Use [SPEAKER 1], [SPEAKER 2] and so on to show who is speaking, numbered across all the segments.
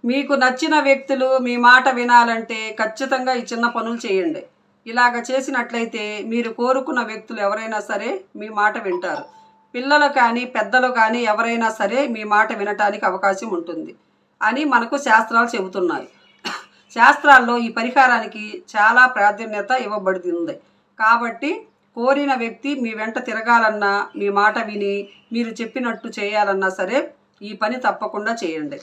[SPEAKER 1] మీకు నచ్చిన వ్యక్తులు మీ మాట వినాలంటే ఖచ్చితంగా ఈ చిన్న పనులు చేయండి. ఇలాగ చేసినట్లయితే మీరు కోరుకున్న వ్యక్తులు ఎవరైనా సరే మీ మాట వింటారు. పిల్లలు కానీ పెద్దలు కానీ ఎవరైనా సరే మీ మాట వినటానికి అవకాశం ఉంటుంది అని మనకు శాస్త్రాలు చెబుతున్నాయి. శాస్త్రాల్లో ఈ పరిహారానికి చాలా ప్రాధాన్యత ఇవ్వబడుతుంది. కాబట్టి కోరిన వ్యక్తి మీ వెంట తిరగాలన్నా, మీ మాట విని మీరు చెప్పినట్టు చేయాలన్నా సరే ఈ పని తప్పకుండా చేయండి.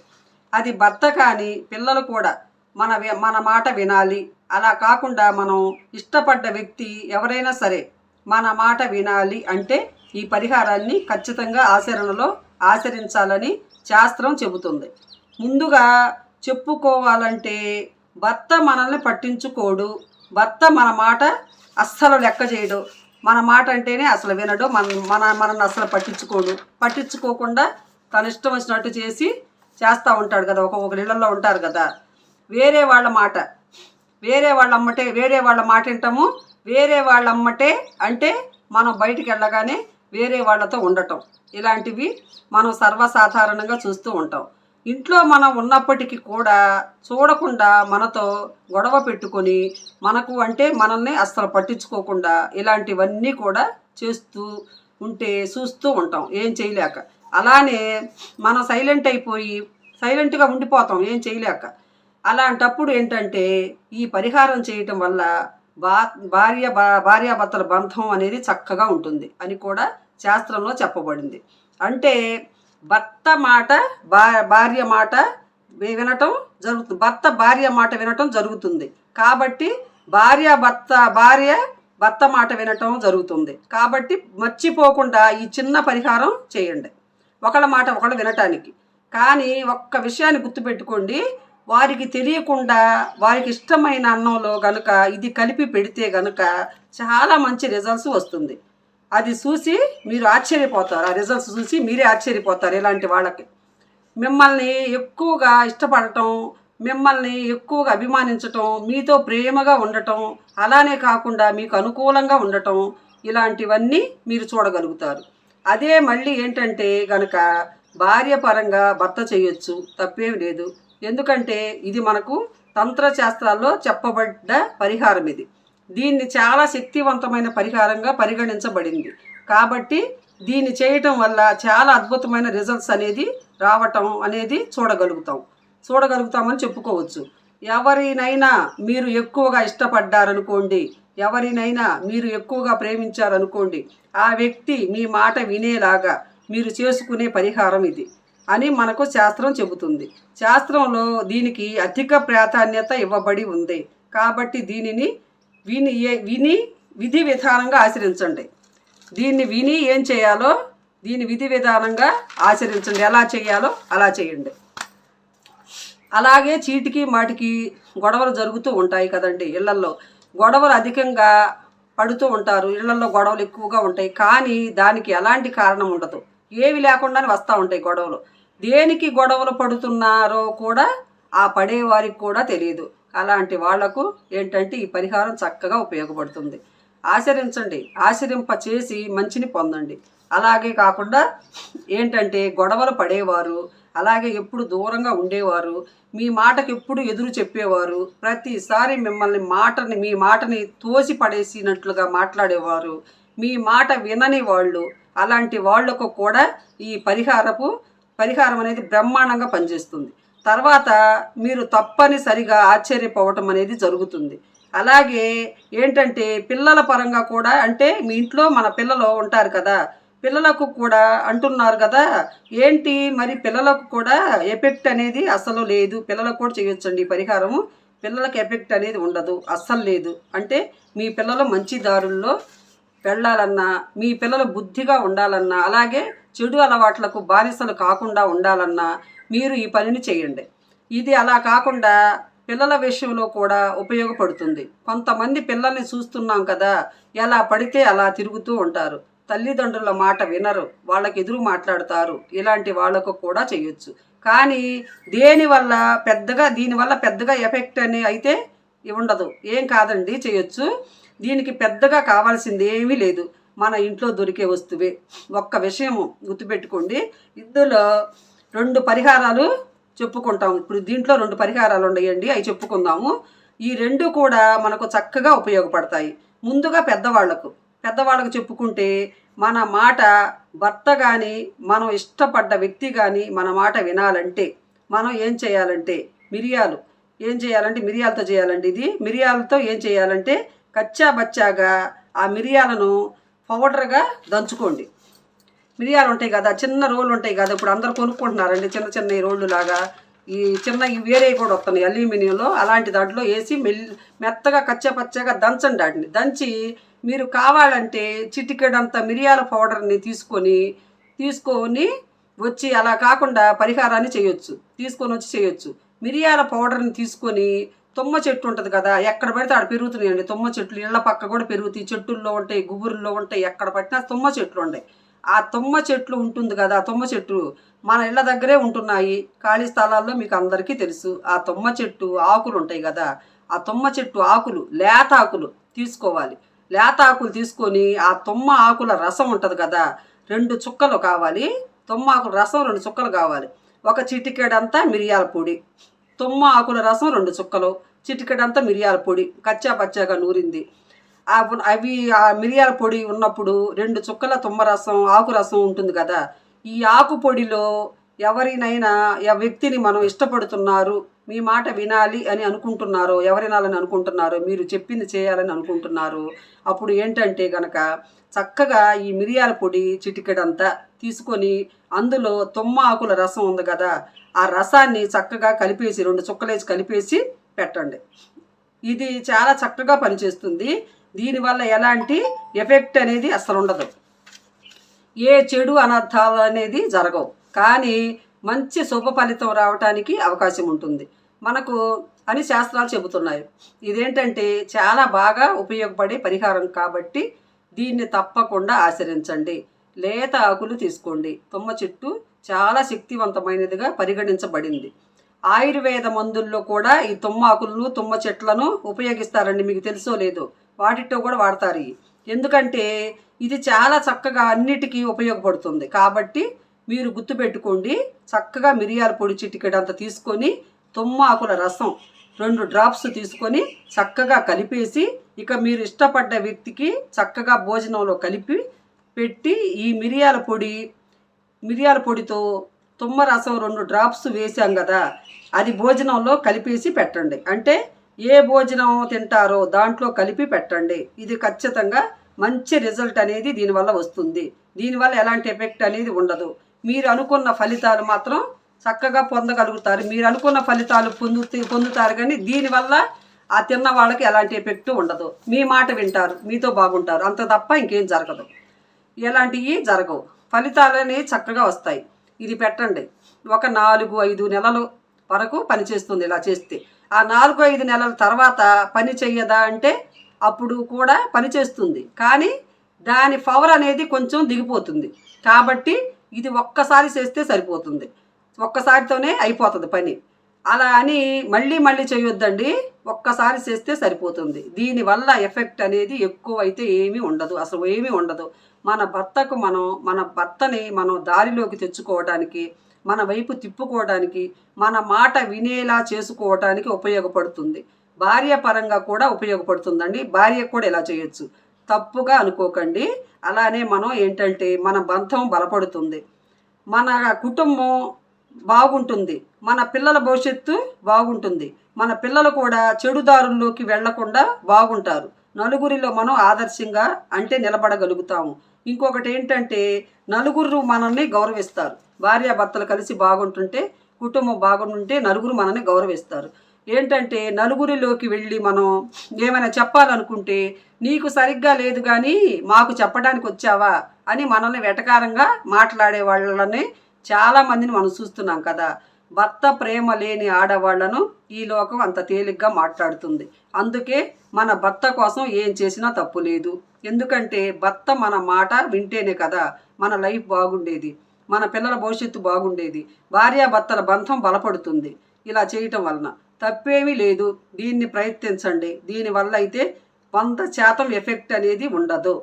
[SPEAKER 1] అది భర్త కానీ పిల్లలు కూడా మన మాట వినాలి. అలా కాకుండా మనం ఇష్టపడ్డ వ్యక్తి ఎవరైనా సరే మన మాట వినాలి అంటే ఈ పరిహారాన్ని ఖచ్చితంగా ఆచరించాలని శాస్త్రం చెబుతుంది. ముందుగా చెప్పుకోవాలంటే భర్త మనల్ని పట్టించుకోడు, భర్త మన మాట అస్సలు లెక్క చేయడు, మన మాట అంటేనే అసలు వినడు, మనల్ని అసలు పట్టించుకోకుండా తన ఇష్టం వచ్చినట్టు చేస్తూ ఉంటాడు కదా. ఒక్కొక్క ఇళ్లలో ఉంటారు కదా, వేరే వాళ్ళ మాట వింటాము. వేరే వాళ్ళ అమ్మటే అంటే మనం బయటికి వెళ్ళగానే వేరే వాళ్ళతో ఉండటం, ఇలాంటివి మనం సర్వసాధారణంగా చూస్తూ ఉంటాం. ఇంట్లో మనం ఉన్నప్పటికీ కూడా చూడకుండా మనతో గొడవ పెట్టుకొని మనల్ని అస్సలు పట్టించుకోకుండా ఇలాంటివన్నీ కూడా చూస్తూ ఉంటాం ఏం చేయలేక. అలానే మనం సైలెంట్గా ఉండిపోతాం ఏం చేయలేక. అలాంటప్పుడు ఏంటంటే ఈ పరిహారం చేయటం వల్ల భార్యాభర్తల బంధం అనేది చక్కగా ఉంటుంది అని కూడా శాస్త్రంలో చెప్పబడింది. అంటే భర్త మాట భార్య మాట వినటం జరుగుతుంది, భర్త భార్య మాట వినటం జరుగుతుంది. కాబట్టి భార్య భర్త మాట వినటం జరుగుతుంది. కాబట్టి మర్చిపోకుండా ఈ చిన్న పరిహారం చేయండి, ఒకళ్ళ మాట ఒకళ్ళు వినటానికి. కానీ ఒక్క విషయాన్ని గుర్తుపెట్టుకోండి, వారికి తెలియకుండా వారికి ఇష్టమైన అన్నంలో గనుక ఇది కలిపి పెడితే గనుక చాలా మంచి రిజల్ట్స్ వస్తుంది. అది చూసి మీరు ఆశ్చర్యపోతారు, ఆ రిజల్ట్స్ చూసి మీరే ఆశ్చర్యపోతారు. ఇలాంటి వాళ్ళకి మిమ్మల్ని ఎక్కువగా ఇష్టపడటం, మిమ్మల్ని ఎక్కువగా అభిమానించటం, మీతో ప్రేమగా ఉండటం, అలానే కాకుండా మీకు అనుకూలంగా ఉండటం, ఇలాంటివన్నీ మీరు చూడగలుగుతారు. అదే మళ్ళీ ఏంటంటే గనక భార్య పరంగా భర్త చేయొచ్చు, తప్పేమి లేదు. ఎందుకంటే ఇది మనకు తంత్రశాస్త్రాల్లో చెప్పబడ్డ పరిహారం. దీన్ని చాలా శక్తివంతమైన పరిహారంగా పరిగణించబడింది. కాబట్టి దీన్ని చేయటం వల్ల చాలా అద్భుతమైన రిజల్ట్స్ అనేది రావటం అనేది చూడగలుగుతామని చెప్పుకోవచ్చు. ఎవరినైనా మీరు ఎక్కువగా ఇష్టపడ్డారనుకోండి, ఎవరినైనా మీరు ఎక్కువగా ప్రేమించారనుకోండి, ఆ వ్యక్తి మీ మాట వినేలాగా మీరు చేసుకునే పరిహారం ఇది అని మనకు శాస్త్రం చెబుతుంది. శాస్త్రంలో దీనికి అధిక ప్రాధాన్యత ఇవ్వబడి ఉంది. కాబట్టి దీనిని విని విధి విధానంగా ఆచరించండి. దీన్ని విని ఏం చేయాలో దీన్ని విధి విధానంగా ఆచరించండి, ఎలా చేయాలో అలా చేయండి. అలాగే చీటికి మాటికి గొడవలు జరుగుతూ ఉంటాయి కదండి. ఇళ్లల్లో గొడవలు అధికంగా పడుతూ ఉంటారు, ఇళ్లలో గొడవలు ఎక్కువగా ఉంటాయి. కానీ దానికి ఎలాంటి కారణం ఉండదు, ఏవి లేకుండానే వస్తూ ఉంటాయి గొడవలు. దేనికి గొడవలు పడుతున్నారో కూడా ఆ పడేవారికి కూడా తెలియదు. అలాంటి వాళ్లకు ఏంటంటే ఈ పరిహారం చక్కగా ఉపయోగపడుతుంది. ఆచరించండి, ఆచరింపచేసి మంచిని పొందండి. అలాగే కాకుండా ఏంటంటే గొడవలు పడేవారు, అలాగే ఎప్పుడు దూరంగా ఉండేవారు, మీ మాటకి ఎప్పుడు ఎదురు చెప్పేవారు, ప్రతిసారి మీ మాటని తోసి పడేసినట్లుగా మాట్లాడేవారు, మీ మాట వినని వాళ్ళు, అలాంటి వాళ్లకు కూడా ఈ పరిహారం అనేది బ్రహ్మాండంగా పనిచేస్తుంది. తర్వాత మీరు తప్పనిసరిగా ఆశ్చర్యపోవటం అనేది జరుగుతుంది. అలాగే ఏంటంటే పిల్లల పరంగా కూడా, అంటే మీ ఇంట్లో మన పిల్లలు ఉంటారు కదా, పిల్లలకు కూడా అంటున్నారు కదా, ఏంటి మరి పిల్లలకు కూడా ఎఫెక్ట్ అనేది అస్సలు లేదు, పిల్లలకు కూడా చేయొచ్చండి ఈ పరిహారము, పిల్లలకు ఎఫెక్ట్ అనేది ఉండదు, అస్సలు లేదు అంటే మీ పిల్లలు మంచి దారుల్లో వెళ్ళాలన్నా, మీ పిల్లలు బుద్ధిగా ఉండాలన్నా, అలాగే చెడు అలవాట్లకు బానిసలు కాకుండా ఉండాలన్నా మీరు ఈ పనిని చేయండి. ఇది అలా కాకుండా పిల్లల విషయంలో కూడా ఉపయోగపడుతుంది. కొంతమంది పిల్లల్ని చూస్తున్నాం కదా, ఎలా పడితే అలా తిరుగుతూ ఉంటారు, తల్లిదండ్రుల మాట వినరు, వాళ్ళకి ఎదురు మాట్లాడతారు. ఇలాంటి వాళ్ళకు కూడా చేయొచ్చు. కానీ దీనివల్ల పెద్దగా ఎఫెక్ట్ అని అయితే ఉండదు, ఏం కాదండి, చేయొచ్చు. దీనికి పెద్దగా కావాల్సింది ఏమీ లేదు, మన ఇంట్లో దొరికే వస్తువే. ఒక్క విషయము గుర్తుపెట్టుకోండి, ఇందులో 2 పరిహారాలు చెప్పుకుంటాం. ఇప్పుడు దీంట్లో 2 పరిహారాలు ఉన్నాయండి, అవి చెప్పుకుందాము. ఈ 2 కూడా మనకు చక్కగా ఉపయోగపడతాయి. ముందుగా పెద్దవాళ్ళకు చెప్పుకుంటే మన మాట భర్త కానీ, మనం ఇష్టపడ్డ వ్యక్తి కానీ మన మాట వినాలంటే మనం ఏం చేయాలంటే మిరియాలతో చేయాలండి. ఇది మిరియాలతో ఏం చేయాలంటే కచ్చా బచ్చాగా ఆ మిరియాలను పౌడర్గా దంచుకోండి. మిరియాలు ఉంటాయి కదా, చిన్న రోళ్ళు ఉంటాయి కదా, ఇప్పుడు అందరు కొనుక్కుంటున్నారండి చిన్న చిన్న రోళ్ళు లాగా. ఈ చిన్న వేరే కూడా వస్తున్నాయి అల్యూమినియంలో, అలాంటి దాంట్లో వేసి మెత్తగా కచ్చపచ్చగా దంచండి. వాటిని దంచి మీరు కావాలంటే చిటికెడంత మిరియాల పౌడర్ని తీసుకొని వచ్చి, అలా కాకుండా పరిహారాన్ని తీసుకొని వచ్చి చేయొచ్చు. మిరియాల పౌడర్ని తీసుకొని, తుమ్మ చెట్టు ఉంటుంది కదా, ఎక్కడ పడితే ఆడ పెరుగుతున్నాయండి తుమ్మ చెట్లు, ఇళ్ల పక్క కూడా పెరుగుతాయి, చెట్టుల్లో ఉంటాయి, గుబురుల్లో ఉంటాయి, ఎక్కడ పట్టినా తుమ్మ చెట్లు ఉన్నాయి. ఆ తుమ్మ చెట్లు ఉంటుంది కదా, ఆ తుమ్మ చెట్టు మన ఇళ్ళ దగ్గరే ఉంటున్నాయి, ఖాళీ స్థలాల్లో మీకు అందరికీ తెలుసు. ఆ తుమ్మ చెట్టు ఆకులు ఉంటాయి కదా, ఆ తుమ్మ చెట్టు ఆకులు, లేత ఆకులు తీసుకోవాలి. లేత ఆకులు తీసుకొని ఆ తుమ్మ ఆకుల రసం ఉంటుంది కదా, 2 చుక్కలు కావాలి. తుమ్మ ఆకుల రసం 2 చుక్కలు కావాలి. ఒక చిటికెడంతా మిరియాల పొడి, తుమ్మ ఆకుల రసం 2 చుక్కలు, చిటికెడంతా మిరియాల పొడి కచ్చా పచ్చాగా నూరింది. అవి ఆ మిరియాల పొడి ఉన్నప్పుడు 2 చుక్కల తుమ్మ రసం, ఆకు రసం ఉంటుంది కదా, ఈ ఆకు పొడిలో ఎవరినైనా వ్యక్తిని మనం ఇష్టపడుతున్నారు, మీ మాట వినాలి అని అనుకుంటున్నారో, ఎవరినాలని అనుకుంటున్నారో, మీరు చెప్పింది చేయాలని అనుకుంటున్నారు, అప్పుడు ఏంటంటే గనక చక్కగా ఈ మిరియాల పొడి చిటికెడంతా తీసుకొని అందులో తుమ్మ ఆకుల రసం ఉంది కదా, ఆ రసాన్ని చక్కగా కలిపేసి 2 చుక్కలేసి కలిపేసి పెట్టండి. ఇది చాలా చక్కగా పనిచేస్తుంది. దీనివల్ల ఎలాంటి ఎఫెక్ట్ అనేది అసలు ఉండదు, ఏ చెడు అనర్థాలు అనేది జరగవు, కానీ మంచి శుభ ఫలితం రావటానికి అవకాశం ఉంటుంది మనకు అని శాస్త్రాలు చెబుతున్నాయి. ఇదేంటంటే చాలా బాగా ఉపయోగపడే పరిహారం కాబట్టి దీన్ని తప్పకుండా ఆచరించండి. లేత ఆకులు తీసుకోండి. తుమ్మ చెట్టు చాలా శక్తివంతమైనదిగా పరిగణించబడింది. ఆయుర్వేద మందుల్లో కూడా ఈ తుమ్మ ఆకులను, తుమ్మ చెట్లను ఉపయోగిస్తారండి, మీకు తెలుసో లేదో, వాటితో కూడా వాడతారు. ఎందుకంటే ఇది చాలా చక్కగా అన్నిటికీ ఉపయోగపడుతుంది కాబట్టి మీరు గుర్తుపెట్టుకోండి. చక్కగా మిరియాల పొడి చిటికెడంత తీసుకొని, తుమ్మ ఆకుల రసం 2 డ్రాప్స్ తీసుకొని చక్కగా కలిపేసి, ఇక మీరు ఇష్టపడ్డ వ్యక్తికి చక్కగా భోజనంలో కలిపి పెట్టి, ఈ మిరియాల పొడితో తుమ్మ రసం 2 డ్రాప్స్ వేసాం కదా, అది భోజనంలో కలిపేసి పెట్టండి. అంటే ఏ భోజనం తింటారో దాంట్లో కలిపి పెట్టండి. ఇది ఖచ్చితంగా మంచి రిజల్ట్ అనేది దీనివల్ల వస్తుంది. దీనివల్ల ఎలాంటి ఎఫెక్ట్ అనేది ఉండదు. మీరు అనుకున్న ఫలితాలు మాత్రం చక్కగా పొందగలుగుతారు. మీరు అనుకున్న ఫలితాలు పొందుతారు, కానీ దీనివల్ల ఆ తిన్న వాళ్ళకి ఎలాంటి ఎఫెక్ట్ ఉండదు. మీ మాట వింటారు, మీతో బాగుంటారు, అంత తప్ప ఇంకేం జరగదు. ఎలాంటివి జరగవు, ఫలితాలు అనేవి చక్కగా వస్తాయి. ఇది పెట్టండి. ఒక 4-5 నెలల వరకు పనిచేస్తుంది ఇలా చేస్తే. ఆ 4-5 నెలల తర్వాత పని చెయ్యదా అంటే అప్పుడు కూడా పనిచేస్తుంది, కానీ దాని పవర్ అనేది కొంచెం దిగిపోతుంది. కాబట్టి ఇది ఒక్కసారి చేస్తే సరిపోతుంది, ఒక్కసారితోనే అయిపోతుంది పని. అలా అని మళ్ళీ చేయొద్దండి, ఒక్కసారి చేస్తే సరిపోతుంది. దీనివల్ల ఎఫెక్ట్ అనేది ఎక్కువ అయితే ఏమీ ఉండదు, అసలు ఏమీ ఉండదు. మన భర్తని మనం దారిలోకి తెచ్చుకోవడానికి, మన వైపు తిప్పుకోవడానికి, మన మాట వినేలా చేసుకోవడానికి ఉపయోగపడుతుంది. భార్య పరంగా కూడా ఉపయోగపడుతుందండి. భార్య కూడా ఇలా చేయొచ్చు, తప్పుగా అనుకోకండి. అలానే మనం ఏంటంటే మన బంధం బలపడుతుంది, మన కుటుంబం బాగుంటుంది, మన పిల్లల భవిష్యత్తు బాగుంటుంది, మన పిల్లలు కూడా చెడు దారుల్లోకి వెళ్లకుండా బాగుంటారు. నలుగురిలో మనం ఆదర్శంగా అంటే నిలబడగలుగుతాము. ఇంకొకటి ఏంటంటే నలుగురు మనల్ని గౌరవిస్తారు. భార్యాభర్తలు కలిసి బాగుంటుంటే, కుటుంబం బాగుంటుంటే నలుగురు మనల్ని గౌరవిస్తారు. ఏంటంటే నలుగురిలోకి వెళ్ళి మనం ఏమైనా చెప్పాలనుకుంటే, నీకు సరిగ్గా లేదు కానీ మాకు చెప్పడానికి వచ్చావా అని మనల్ని వెటకారంగా మాట్లాడే వాళ్ళని చాలామందిని మనం చూస్తున్నాం కదా. భర్త ప్రేమ లేని ఆడవాళ్లను ఈ లోకం అంత తేలిగ్గా మాట్లాడుతుంది. అందుకే మన భర్త కోసం ఏం చేసినా తప్పు లేదు. ఎందుకంటే భర్త మన మాట వింటేనే కదా మన లైఫ్ బాగుండేది, మన పిల్లల భవిష్యత్తు బాగుండేది, భార్యాభర్తల బంధం బలపడుతుంది. ఇలా చేయటం వలన తప్పేమీ లేదు. దీన్ని ప్రయత్నించండి. దీనివల్ల అయితే 100% ఎఫెక్ట్ అనేది ఉండదు.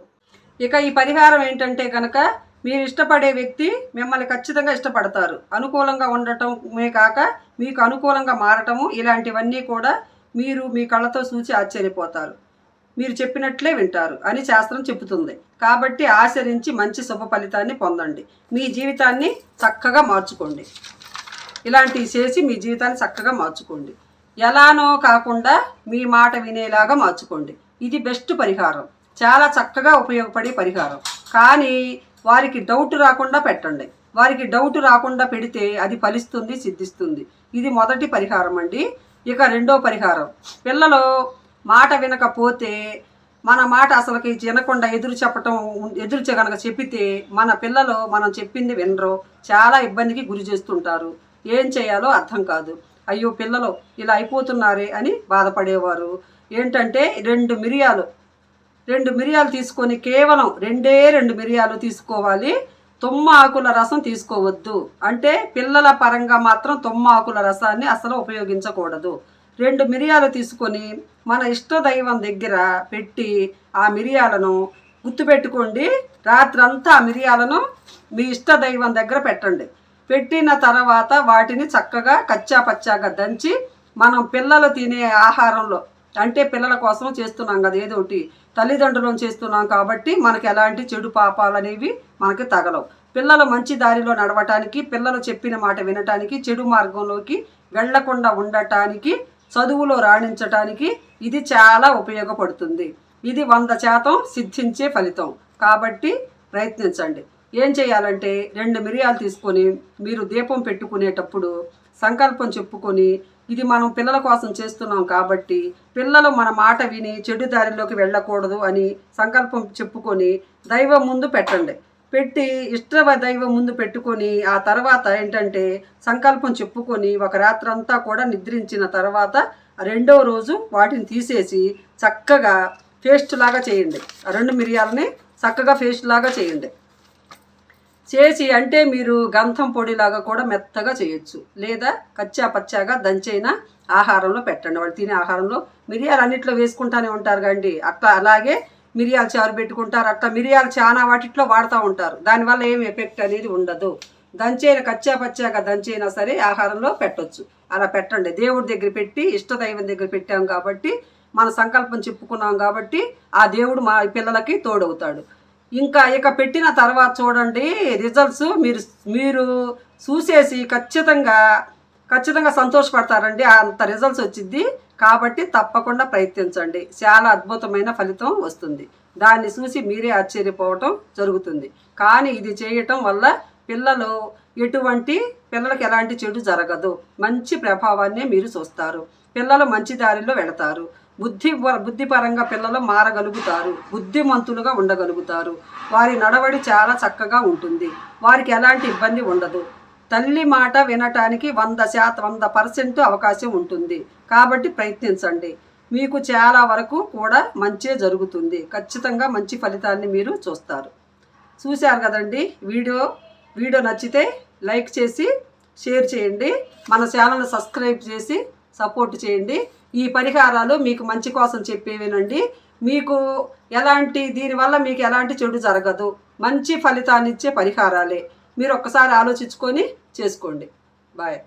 [SPEAKER 1] ఇక ఈ పరిహారం ఏంటంటే కనుక మీరు ఇష్టపడే వ్యక్తి మిమ్మల్ని ఖచ్చితంగా ఇష్టపడతారు. అనుకూలంగా ఉండటమే కాక మీకు అనుకూలంగా మారటము, ఇలాంటివన్నీ కూడా మీరు మీ కళ్ళతో చూసి ఆశ్చర్యపోతారు. మీరు చెప్పినట్లే వింటారు అని శాస్త్రం చెబుతుంది. కాబట్టి ఆచరించి మంచి శుభ ఫలితాన్ని పొందండి. మీ జీవితాన్ని చక్కగా మార్చుకోండి. ఇలాంటివి చేసి మీ జీవితాన్ని చక్కగా మార్చుకోండి. ఎలానో కాకుండా మీ మాట వినేలాగా మార్చుకోండి. ఇది బెస్ట్ పరిహారం, చాలా చక్కగా ఉపయోగపడే పరిహారం. కానీ వారికి డౌట్ రాకుండా పెట్టండి. వారికి డౌట్ రాకుండా పెడితే అది ఫలిస్తుంది, సిద్ధిస్తుంది. ఇది మొదటి పరిహారం అండి. ఇక రెండో పరిహారం, పిల్లలు మాట వినకపోతే మన మాట అసలుకి వినకుండా ఎదురు కనుక చెప్పితే మన పిల్లలు మనం చెప్పింది వినరు, చాలా ఇబ్బందికి గురి చేస్తుంటారు. ఏం చేయాలో అర్థం కాదు. అయ్యో పిల్లలు ఇలా అయిపోతున్నారే అని బాధపడేవారు. ఏంటంటే 2 మిరియాలు తీసుకొని, కేవలం 2 మిరియాలు తీసుకోవాలి. తుమ్మ ఆకుల రసం తీసుకోవద్దు. అంటే పిల్లల పరంగా మాత్రం తుమ్మ ఆకుల రసాన్ని అసలు ఉపయోగించకూడదు. 2 మిరియాలు తీసుకొని మన ఇష్ట దైవం దగ్గర పెట్టి ఆ మిరియాలను గుర్తుపెట్టుకోండి. రాత్రంతా ఆ మిరియాలను మీ ఇష్ట దైవం దగ్గర పెట్టండి. పెట్టిన తర్వాత వాటిని చక్కగా కచ్చా పచ్చాగా దంచి మనం పిల్లలు తినే ఆహారంలో, అంటే పిల్లల కోసం చేస్తున్నాం కదా, ఏదో ఒకటి తల్లిదండ్రులను చేస్తున్నాం కాబట్టి మనకి ఎలాంటి చెడు పాపాలు అనేవి మనకి తగలవు. పిల్లలు మంచి దారిలో నడవటానికి, పిల్లలు చెప్పిన మాట వినటానికి, చెడు మార్గంలోకి వెళ్లకుండా ఉండటానికి, చదువులో రాణించటానికి ఇది చాలా ఉపయోగపడుతుంది. ఇది 100% సిద్ధించే ఫలితం. కాబట్టి ప్రయత్నించండి. ఏం చేయాలంటే 2 మిరియాలు తీసుకొని మీరు దీపం పెట్టుకునేటప్పుడు సంకల్పం చెప్పుకొని, ఇది మనం పిల్లల కోసం చేస్తున్నాం కాబట్టి పిల్లలు మన మాట విని చెడు దారిలోకి వెళ్ళకూడదు అని సంకల్పం చెప్పుకొని దైవం ముందు పెట్టండి. పెట్టి ఇష్ట దైవం ముందు పెట్టుకొని ఆ తర్వాత ఏంటంటే సంకల్పం చెప్పుకొని ఒక రాత్రంతా కూడా నిద్రించిన తర్వాత రెండో రోజు వాటిని తీసేసి చక్కగా పేస్ట్ లాగా చేయండి. ఆ 2 మిరియాలని చక్కగా పేస్ట్ లాగా చేయండి. చేసి అంటే మీరు గంధం పొడిలాగా కూడా మెత్తగా చేయొచ్చు, లేదా కచ్చా పచ్చాగా దంచైన ఆహారంలో పెట్టండి. వాళ్ళు తినే ఆహారంలో మిరియాలు అన్నిట్లో వేసుకుంటానే ఉంటారు కండి, అట్లా అలాగే మిరియాలు చారు పెట్టుకుంటారు. అట్లా మిరియాలు చాలా వాటిట్లో వాడుతూ ఉంటారు. దానివల్ల ఏం ఎఫెక్ట్ అనేది ఉండదు. దంచైన కచ్చా పచ్చాగా దంచైనా సరే ఆహారంలో పెట్టొచ్చు. అలా పెట్టండి. దేవుడి దగ్గర పెట్టి ఇష్ట దైవం దగ్గర పెట్టాం కాబట్టి, మన సంకల్పం చెప్పుకున్నాం కాబట్టి ఆ దేవుడు మా పిల్లలకి తోడవుతాడు. ఇక పెట్టిన తర్వాత చూడండి రిజల్ట్స్ మీరు చూసేసి ఖచ్చితంగా సంతోషపడతారండి. అంత రిజల్ట్స్ వచ్చింది. కాబట్టి తప్పకుండా ప్రయత్నించండి. చాలా అద్భుతమైన ఫలితం వస్తుంది. దాన్ని చూసి మీరే ఆశ్చర్యపోవటం జరుగుతుంది. కానీ ఇది చేయటం వల్ల పిల్లలకి ఎలాంటి చెడు జరగదు. మంచి ప్రభావాన్ని మీరు చూస్తారు. పిల్లలు మంచి దారిలో వెళతారు. బుద్ధిపరంగా పిల్లలు మారగలుగుతారు. బుద్ధిమంతులుగా ఉండగలుగుతారు. వారి నడవడి చాలా చక్కగా ఉంటుంది. వారికి ఎలాంటి ఇబ్బంది ఉండదు. తల్లి మాట వినటానికి 100% అవకాశం ఉంటుంది. కాబట్టి ప్రయత్నించండి. మీకు చాలా వరకు కూడా మంచే జరుగుతుంది. ఖచ్చితంగా మంచి ఫలితాన్ని మీరు చూస్తారు. చూశారు కదండి. వీడియో నచ్చితే లైక్ చేసి షేర్ చేయండి. మన ఛానల్ని సబ్స్క్రైబ్ చేసి సపోర్ట్ చేయండి. ఈ పరిహారాలు మీకు మంచి కోసం చెప్పేవేనండి. దీనివల్ల మీకు ఎలాంటి చెడు జరగదు. మంచి ఫలితాన్ని ఇచ్చే పరిహారాలే. మీరు ఒక్కసారి ఆలోచించుకొని చేసుకోండి. బాయ్.